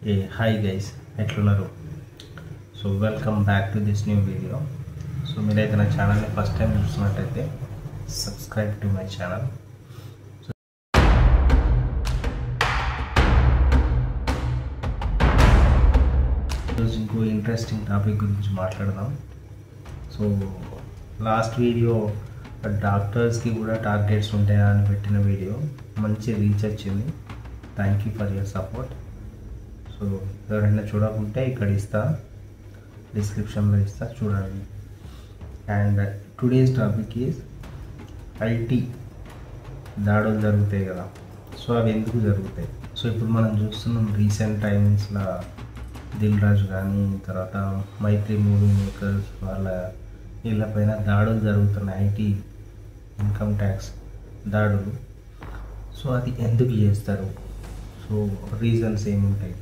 Hey, hi guys, ఎట్లున్నారు? So welcome back to this new video. So మీరైతే నా ఛానల్ని ఫస్ట్ టైం చూస్తున్నట్టయితే సబ్స్క్రైబ్ టు మై ఛానల్. ఈరోజు ఇంకో ఇంట్రెస్టింగ్ టాపిక్ గురించి మాట్లాడదాం. సో లాస్ట్ వీడియో డాక్టర్స్కి కూడా టార్గెట్స్ ఉంటాయా అని పెట్టిన వీడియో మంచి రీచ్ వచ్చింది. Thank you for your support. So ఎవరైనా చూడకుంటే ఇక్కడ ఇస్తా, డిస్క్రిప్షన్లో ఇస్తా, చూడండి. And today's topic is IT దాడులు జరుగుతాయి కదా. సో అవి ఎందుకు జరుగుతాయి? సో ఇప్పుడు మనం చూస్తున్నాం రీసెంట్ టైమ్స్లో దిల్ రాజు కానీ తర్వాత మైత్రి మూవీ మేకర్స్ వీళ్ళపైన దాడులు జరుగుతున్నాయి, ఐటీ ఇన్కమ్ ట్యాక్స్ దాడులు. సో అది ఎందుకు చేస్తారు? సో రీజన్స్ ఏముంటాయి?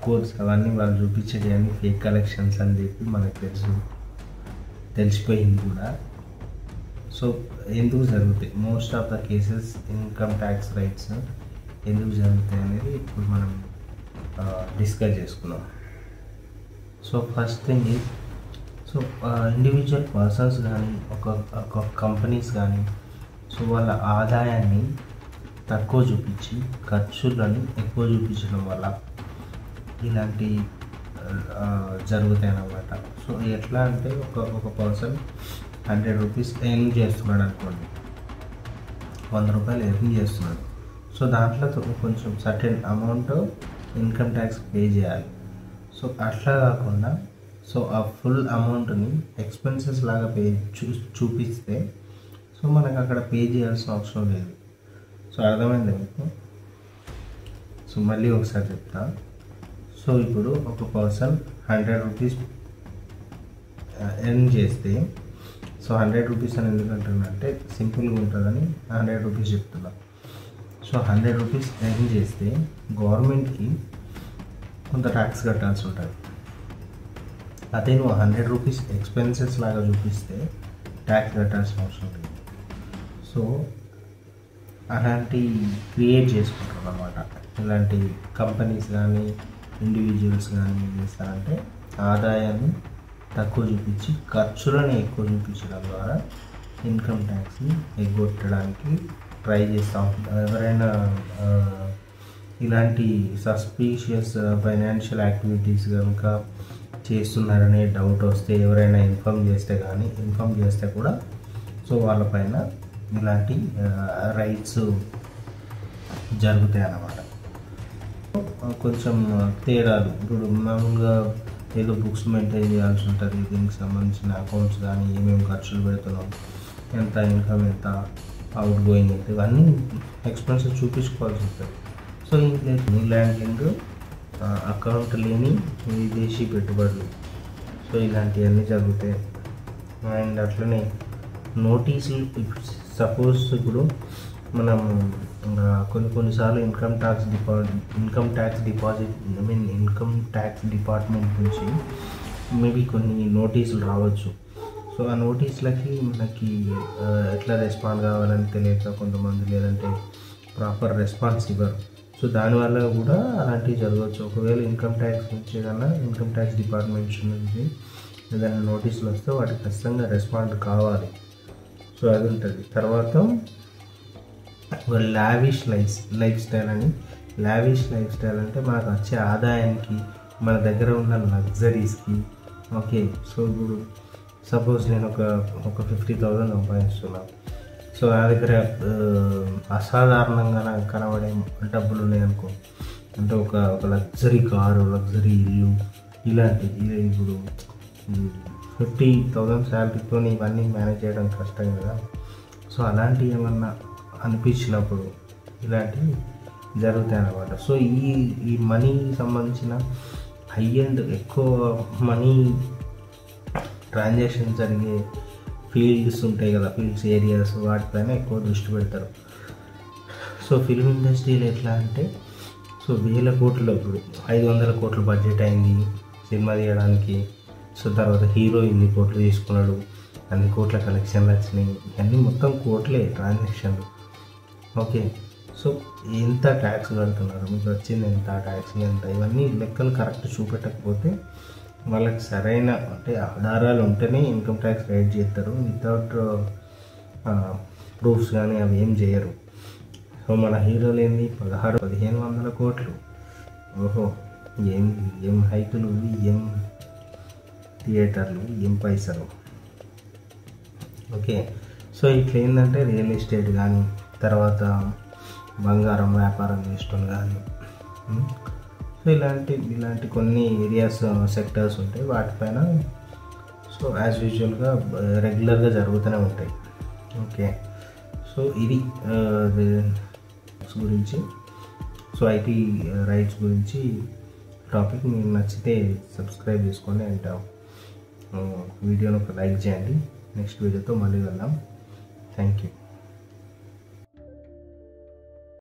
కోర్స్ అవన్నీ వాళ్ళు చూపించేది అన్ని ఫేక్ కలెక్షన్స్ అని చెప్పి మనకు తెలిసిపోయింది కూడా. సో ఎందుకు జరుగుతాయి? Most of the cases income tax rights ఎందుకు జరుగుతాయి అనేది ఇప్పుడు మనం డిస్కస్ చేసుకున్నాం. So first thing is, so individual persons కానీ ఒక కంపెనీస్ కానీ సో వాళ్ళ ఆదాయాన్ని తక్కువ చూపించి ఖర్చులను ఎక్కువ చూపించడం వల్ల ఇలాంటి జరుగుతాయి అన్నమాట. సో ఎట్లా అంటే ఒక పర్సన్ 100 రూపీస్ ఎర్న్ చేస్తున్నాడు అనుకోండి, 100 రూపాయలు ఎర్న్ చేస్తున్నాడు. సో దాంట్లో కొంచెం certain amount income tax pay చేయాలి. సో అట్లా కాకుండా సో ఆ ఫుల్ అమౌంట్ని ఎక్స్పెన్సెస్ లాగా చూపిస్తే సో మనకు అక్కడ పే చేయాల్సిన అవసరం లేదు. సో అర్థమైంది మీకు? సో మళ్ళీ ఒకసారి చెప్తా. సో ఇప్పుడు ఒక పర్సన్ 100 రూపీస్ ఎర్న్ చేస్తే, సో 100 రూపీస్ అని ఎందుకంటున్నానంటే సింపుల్గా ఉంటుందని 100 రూపీస్ చెప్తున్నా. సో 100 రూపీస్ ఎర్న్ చేస్తే గవర్నమెంట్కి కొంత ట్యాక్స్ కట్టాల్సి ఉంటుంది. అదే నువ్వు 100 రూపీస్ ఎక్స్పెన్సెస్ లాగా చూపిస్తే ట్యాక్స్ కట్టాల్సిన అవసరం లేదు. సో అలాంటి క్రియేట్ చేసుకుంటారు అన్నమాట. ఇలాంటి కంపెనీస్ కానీ ఇండివిజువల్స్ కానీ ఏం చేస్తారంటే ఆదాయాన్ని తక్కువ చూపించి ఖర్చులను ఎక్కువ చూపించడం ద్వారా ఇన్కమ్ ట్యాక్స్ని ఎగ్గొట్టడానికి ట్రై చేస్తూ ఉంటారు. ఎవరైనా ఇలాంటి సస్పీషియస్ ఫైనాన్షియల్ యాక్టివిటీస్ కనుక చేస్తున్నారనే డౌట్ వస్తే ఎవరైనా ఇన్ఫామ్ చేస్తే కూడా సో వాళ్ళపైన ఇలాంటి రైట్స్ జరుగుతాయి అన్నమాట. కొంచెం తేడాలు, ఇప్పుడు మామూలుగా ఏదో బుక్స్ మెయింటైన్ చేయాల్సి ఉంటుంది, దీనికి సంబంధించిన అకౌంట్స్ కానీ ఏమేమి ఖర్చులు పెడుతున్నాం, ఎంత ఇన్కమ్, ఎంత అవుట్ గోయింగ్, ఎంత, ఇవన్నీ ఎక్స్పెన్సెస్ చూపించుకోవాల్సి ఉంటుంది. సో మనీ ల్యాండింగ్, అకౌంట్ లేని విదేశీ పెట్టుబడులు, సో ఇలాంటివన్నీ జరుగుతాయి. అండ్ అట్లనే నోటీసులు, సపోజ్ ఇప్పుడు మనం కొన్నిసార్లు ఇన్కమ్ ట్యాక్స్ డిపార్ట్మెంట్ నుంచి మేబీ కొన్ని నోటీసులు రావచ్చు. సో ఆ నోటీసులకి మనకి ఎట్లా రెస్పాండ్ కావాలని తెలియక కొంతమంది, లేదంటే ప్రాపర్ రెస్పాన్స్ ఇవ్వరు. సో దానివల్ల కూడా అలాంటివి జరగవచ్చు. ఒకవేళ ఇన్కమ్ ట్యాక్స్ నుంచి ఏదన్నా ఇన్కమ్ ట్యాక్స్ డిపార్ట్మెంట్ నుంచి ఏదైనా నోటీసులు వస్తే వాటికి ఖచ్చితంగా రెస్పాండ్ కావాలి. సో అది ఉంటుంది. తర్వాత లావిష్ లైఫ్ స్టైల్ అంటే మనకు వచ్చే ఆదాయానికి, మన దగ్గర ఉన్న లగ్జరీస్కి. ఓకే, సో ఇప్పుడు సపోజ్ నేను ఒక 50,000 సంపాదిస్తున్నాను. సో నా దగ్గర అసాధారణంగా నాకు కనబడే డబ్బులు ఉన్నాయనుకో, అంటే ఒక లగ్జరీ కారు, లగ్జరీ ఇల్లు, ఇలాంటివి. ఇప్పుడు 50,000 శాలరీతో ఇవన్నీ మేనేజ్ చేయడం కష్టం కదా. సో అలాంటివి ఏమన్నా అనిపించినప్పుడు ఇలాంటివి జరుగుతాయి అన్నమాట. సో ఈ మనీకి సంబంధించిన హై అండ్ ఎక్కువ మనీ ట్రాన్సాక్షన్ జరిగే ఫీల్డ్స్ ఉంటాయి కదా, ఏరియాస్, వాటిపైన ఎక్కువ దృష్టి పెడతారు. సో ఫిల్మ్ ఇండస్ట్రీలో ఎట్లా అంటే, సో 1000 కోట్లు, ఇప్పుడు 500 కోట్ల బడ్జెట్ అయింది సినిమా తీయడానికి. సో తర్వాత హీరో ఇన్ని కోట్లు తీసుకున్నాడు, అన్ని కోట్ల కలెక్షన్లు వచ్చినాయి, ఇవన్నీ మొత్తం కోట్లే ట్రాన్సాక్షన్లు. ఓకే, సో సో ఎంత ట్యాక్స్ కడుతున్నారు, మీకు వచ్చింది ఎంత, ట్యాక్స్ ఎంత, ఇవన్నీ లెక్కలు కరెక్ట్ చూపెట్టకపోతే వాళ్ళకి సరైన అంటే ఆధారాలు ఉంటేనే ఇన్కమ్ ట్యాక్స్ రైట్ చేస్తారు. వితౌట్ ప్రూఫ్స్ కానీ అవి ఏం చేయరు. సో మన హీరోలు ఏంది 1500 కోట్లు, ఓహో ఏం హైకులు, ఏం థియేటర్లు, ఏం పైసలు. ఓకే, సో ఇట్లా ఏంటంటే రియల్ ఎస్టేట్ కానీ, తర్వాత బంగారం వ్యాపారం చేస్తాం కానీ, సో ఇలాంటి కొన్ని ఏరియాస్ సెక్టర్స్ ఉంటాయి, వాటిపైన సో యాజ్ యూజువల్గా రెగ్యులర్గా జరుగుతూనే ఉంటాయి. ఓకే, సో ఇది గురించి, సో ఐటీ రైట్స్ గురించి టాపిక్ మీకు నచ్చితే సబ్స్క్రైబ్ చేసుకోండి అండ్ వీడియోని ఒక లైక్ చేయండి. నెక్స్ట్ వీడియోతో మళ్ళీ వెళ్దాం. Thank you.